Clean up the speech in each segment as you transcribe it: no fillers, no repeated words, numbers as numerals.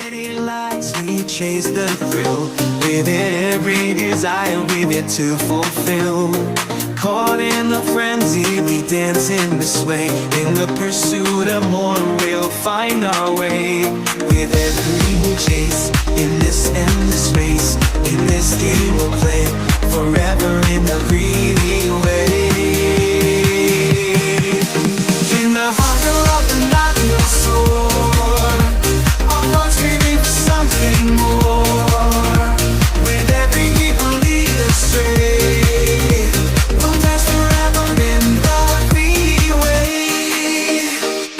city lights, we chase the thrill. With every desire, we get to fulfill. Caught in a frenzy, we dance in the sway. In the pursuit of more, we'll find our way. With every chase, in this endless race, in this game we'll play forever in the greedy way. In the hunger of the night we'll soar, our hearts craving for something more. With every beat we'll lead astray, we'll dance forever in the greedy way.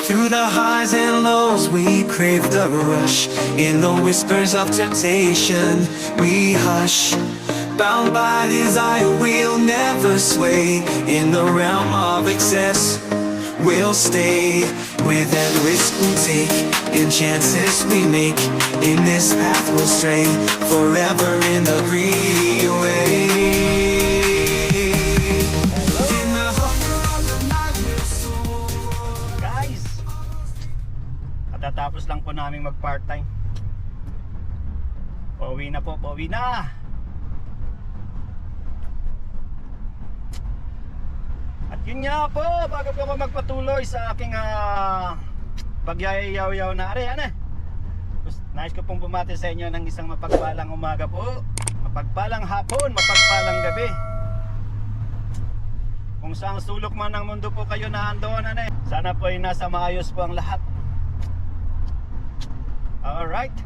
Through the highs and lows we crave the rush. In the whispers of temptation we hush. Bound by desire we'll never sway. In the realm of excess we'll stay. With every risk we take, in chances we make, in this path we'll stray forever in the greedy way. In the hunger of the night we'll soar. Guys, katatapos lang po namin mag part-time. Pauwi na po, pauwi na. At yun nga po, bago po ako magpatuloy sa aking pagyayaw-yaw na are, nais ko pong bumati sa inyo ng isang mapagpalang umaga po, mapagpalang hapon, mapagpalang gabi. Kung saang sulok man ng mundo po kayo naandoon, sana po ay nasa maayos po ang lahat. Alright.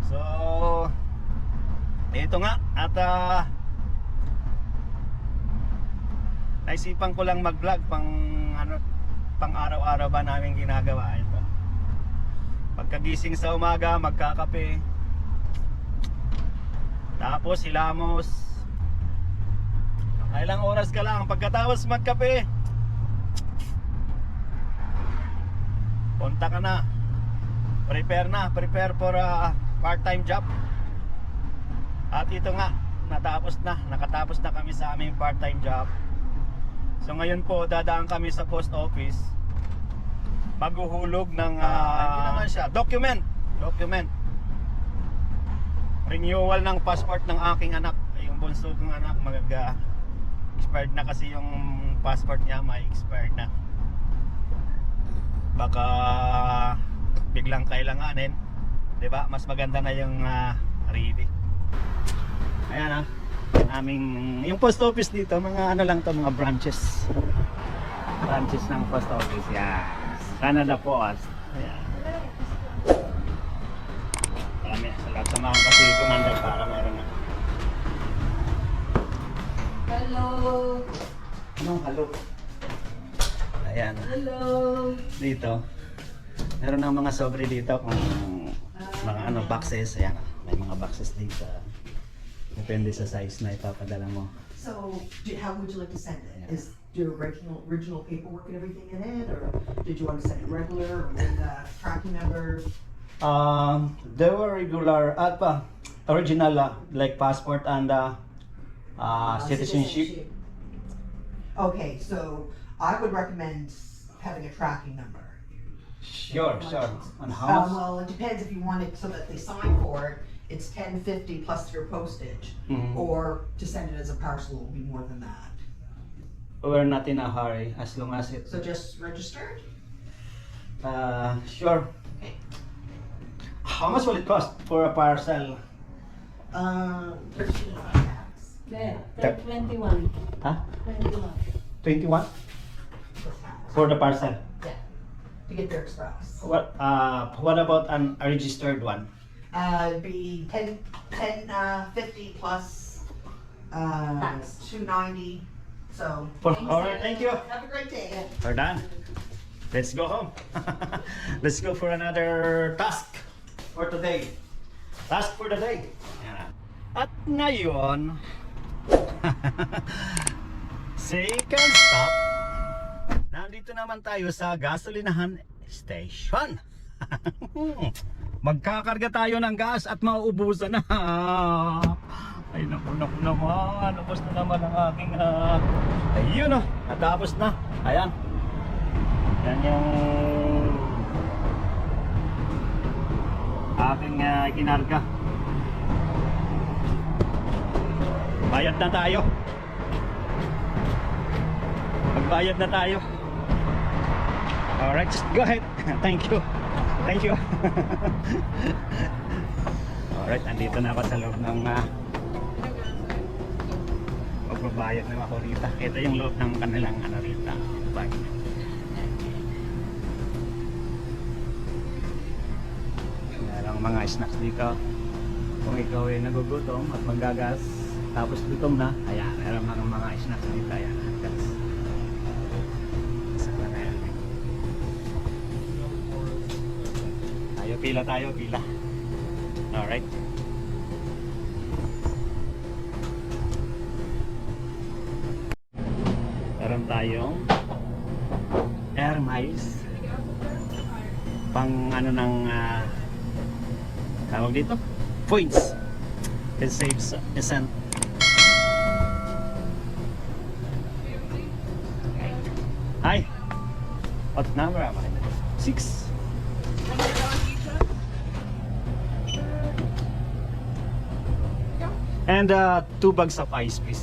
So, ito nga. At naisipan ko lang mag-vlog pang araw-araw ba namin ginagawa ito. Pagkagising sa umaga, magkakape. Tapos hilamos. Ilang oras ka lang pagkatapos magkape, punta ka na. Prepare for a part-time job. At ito nga, nakatapos na kami sa aming part-time job. So ngayon po, dadaan kami sa post office. Maghuhulog ng ano naman siya? Document. Renewal ng passport ng aking anak. Yung bunso kong anak, expired na kasi yung passport niya, may expired na. Baka biglang kailanganin, 'di ba? Mas maganda na yung ready. Ayan yung post office dito, mga lang to, mga branches ng post office. Yan, Canada Post. Ayan. Marami sa lahat sa mga kasi commander para meron na. Hello. Anong hello? Ayan. Hello. Dito meron ng mga sobre dito kung mga boxes. Ayan, may mga boxes dito. Depende sa size na ipapadala mo. So, how would you like to send it? Is your original paperwork and everything in it, or did you want to send it regular or with tracking number? They were regular original like passport and citizenship. Okay, so I would recommend having a tracking number. Sure. And how much? Well, it depends if you want it so that they sign for it. It's $10.50 plus your postage, or to send it as a parcel will be more than that. We're not in a hurry as long as it. So just registered? Sure. Okay. How much will it cost for a parcel? 13 There, Tap. 21. Huh? 21. 21 for the parcel. Yeah, to get their express. What about a registered one? It'd be $10.50 plus Tax. $2.90. So Alright, thank you. have a great day. We're done. Let's go home. Let's go for another task for today. Task for the day. Yan. At ngayon, second stop, nandito naman tayo sa gasolinahan station. Magkakarga tayo ng gas at mauubusan na. Ay naku naman, ubos na naman ang aking ayun natapos na. Ayan. Yan yung aking kinarga. Bayad na tayo. Magbayad na tayo. Alright, just go ahead. Thank you. Thank you. Alright, andito na ako sa loob ng magbabayad ng ako rita. Ito yung loob ng kanilang ano rita. Bye. Merong mga snacks dito. Kung ikaw ay nagugutom at magagas, tapos gutom na, ayan, meron mga snacks dito. Ayan, guys. Sana na yan. Tayo, pila. Alright. Meron tayong air miles. Pang ano ng tawag dito? Points. It saves a cent. Hi. What number am I? 6. And 2 bags of ice, please.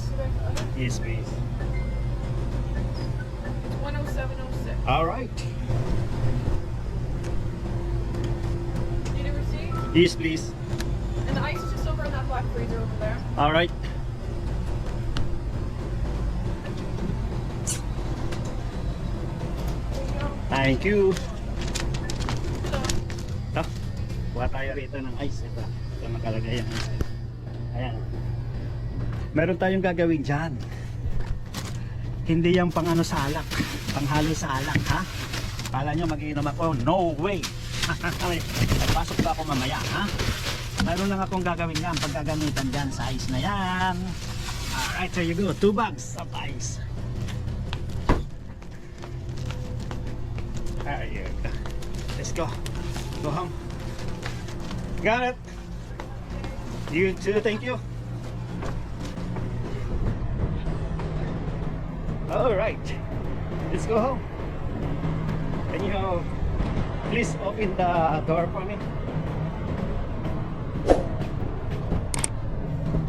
Yes, please. 10706. All right. Need a receipt? Yes, please. And the ice is just over in that black freezer over there. All right. Thank you. Ito. Kuha tayo rito ng ice. Ito nakalagay yung ice. Ayan. Meron tayong gagawin dyan. Hindi yung pang ano salak. Panghalo salak, ha? Kala nyo mag-iinom ako? No way! Pasok ba ako mamaya, ha? Meron lang akong gagawin yan. Pagkagamitan dyan sa ice na yan. Alright, there you go. 2 bags of ice. There you go. Let's go. Go home. Got it. You too, thank you. Alright. Let's go home. Can you please open the door for me?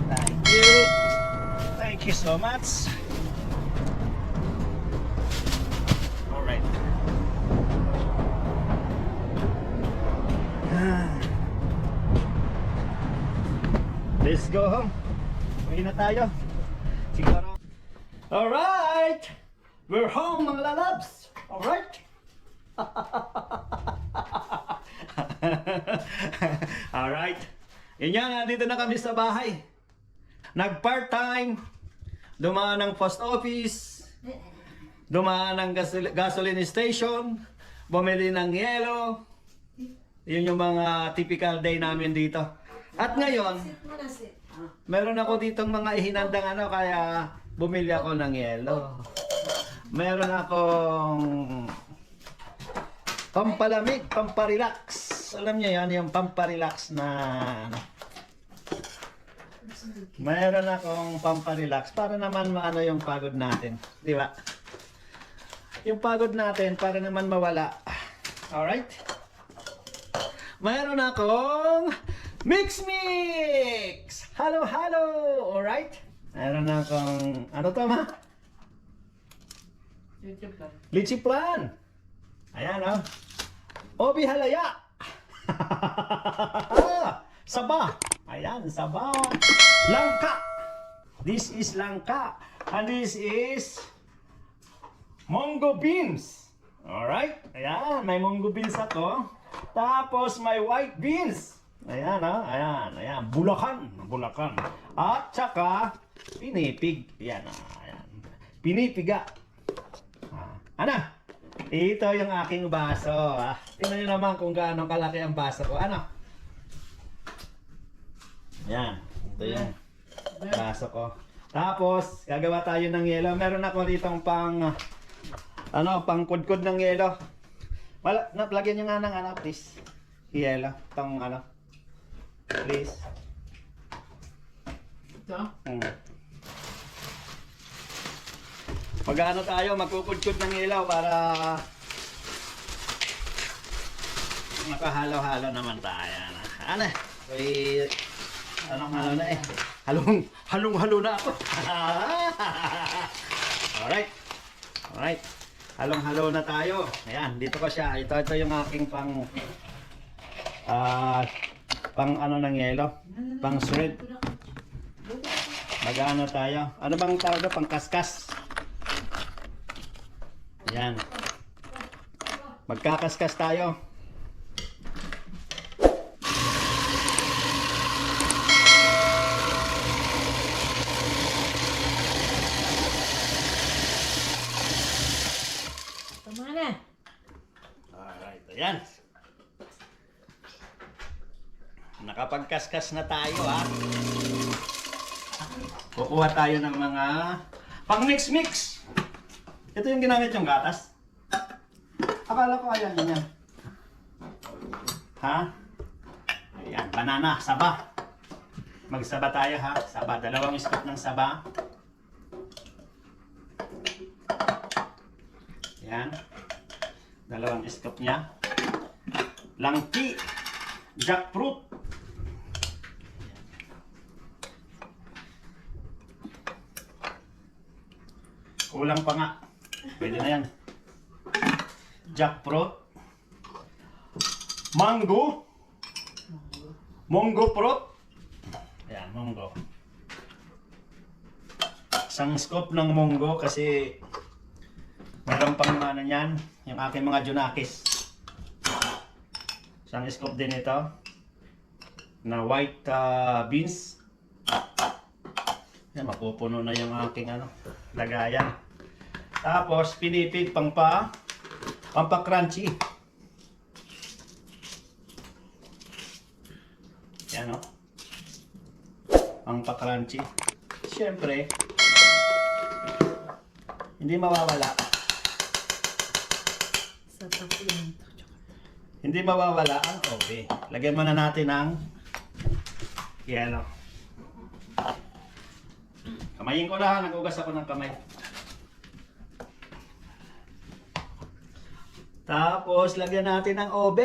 Thank you. Thank you so much. Alright. Let's go home. Uwi na tayo. Siguro. Alright! We're home mga lalabs. Alright? Alright. Yun yan, nandito na kami sa bahay. Nag-part-time. Dumaan ng post office. Dumaan ng gasoline station. Bumili ng yelo. Yun yung mga typical day namin dito. At ngayon, meron ako ditong mga ihinandang ano, kaya bumili ako ng yelo. Meron akong pampalamig, pamparelax. Alam niyo yan, yung pamparelax na ano. Meron akong pamparelax para naman maano yung pagod natin, di ba? Yung pagod natin para naman mawala. Alright? Meron akong Mix! Halo! Alright? Meron akong, ano to ma? Litchi plan. Ayan o. Obi halaya. Saba. Ayan, saba. Langka. This is langka. And this is Mongo beans. Alright? Ayan, may Mongo beans ako. Tapos may white beans. Ayan ha, ayan. Bulacan. At saka, pinipig. Ayan. Pinipiga. Ano? Ito yung aking baso. Tingnan nyo naman kung gaano kalaki ang baso ko. Ano? Yan. Ito yung baso ko. Tapos, gagawa tayo ng yelo. Meron ako ditong pang kudkod ng yelo. Lagyan nyo nga ng ano, please. Yelo. Itong ano. Please. Ito? Mag-ano tayo, magkukudkod ng ilaw para makahalo-halo naman tayo. Ano? Ay, anong na eh. Halong-halo na ako. Alright. Alright. Halong-halo na tayo. Ayan, dito ko siya. Ito yung aking pang ano ng yelo. Pang shred. Mag-ano tayo. Ano bang tawag doon? Pang kaskas. Ayan. Magkakaskas tayo. Tama na. Alright, ayan. Nakapagkaskas na tayo ha. Kukuha tayo ng mga pang mix-mix. Ito yung ginamit yung gatas. Akala ko ayan yan. Ha? Ayan, banana, saba. Magsaba tayo ha. Saba, 2 scoop ng saba. Ayan. 2 scoop niya. Langki. Jackfruit. Kulang pa nga. Pwede na yan. Jackfruit. Mango. Mongo fruit. Ayan, mongo. 1 scoop ng mongo kasi meron pang ano yan, yung aking mga junakis. 1 scoop din ito na white beans. Yan, mapupuno na yung aking ano, lagayan. Tapos pinipig pampa-crunchy. Yan o. Pampa-crunchy. Siyempre, hindi mawawala. Sa tapin. Hindi mawawala ang OB. Lagyan muna natin ng yelo. Kamayin ko na, nagugas ako ng kamay. Tapos, lagyan natin ng OB.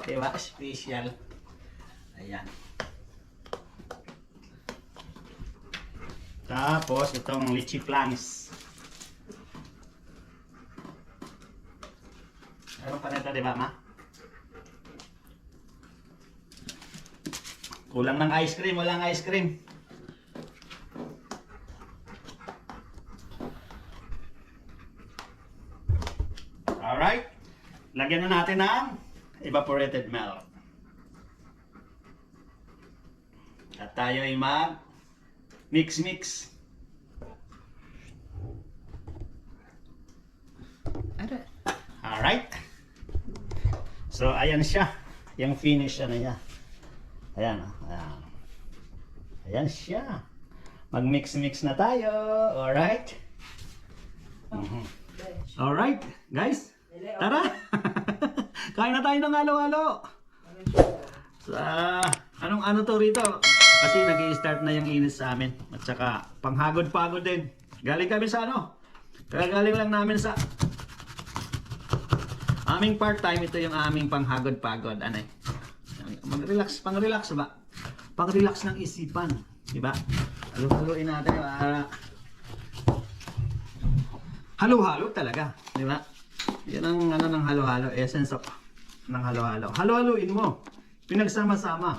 Diba? Special. Ayan. Tapos, itong lychee plums. Ano pa nito, diba, ma? Kulang ng ice cream, walang ice cream. Alright. Lagyan na natin ng evaporated milk. At tayo ay mag mix. Alright. So, ayan siya. Yung finish ano niya. Ayan. Ayan. Ayan siya. Mag-mix na tayo. Alright. Alright, guys. Tara. Kain na tayo ng halo-halo. Anong ano to rito? Kasi nag-i-start na yung init sa amin. At saka panghagod-pagod din. Galing kami sa ano? Kagaling lang namin sa aming part-time. Ito yung aming panghagod-pagod. Ano eh? Mag-relax, pang-relax ba? Pang-relax ng isipan. Diba? Halo-haloin natin. Halo-halo talaga. Diba? Yan ang ano ng halo-halo. Essence of ng halo-halo. Halo-haloin mo. Pinagsama-sama.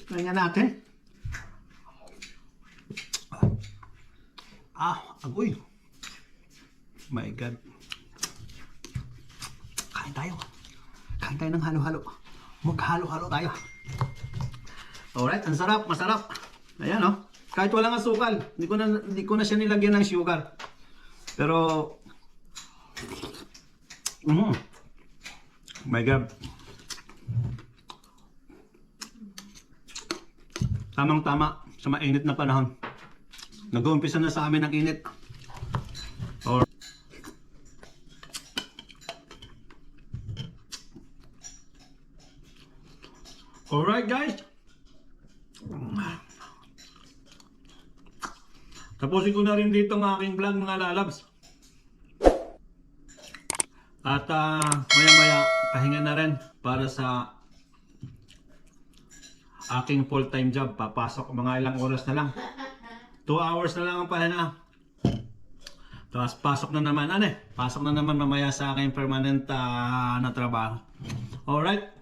Tingnan natin. Agoy. My God. Kain tayo. Kain tayo ng halo-halo. Maghalo-halo tayo. Alright, ang sarap, masarap. Ayan oh. Kahit walang asukal, hindi ko na siya nilagyan ng sugar. Pero my God. Tamang-tama sa mainit na panahon. Nag-uumpisa na sa amin ang init. Alright guys. Tapusin ko na rin dito ang aking vlog mga lalabs. At maya-maya, pahinga na rin para sa aking full-time job. Papasok mga ilang oras na lang. 2 hours na lang ang pahinga. Tapos pasok na naman, pasok na naman mamaya sa aking permanent na trabaho. Alright?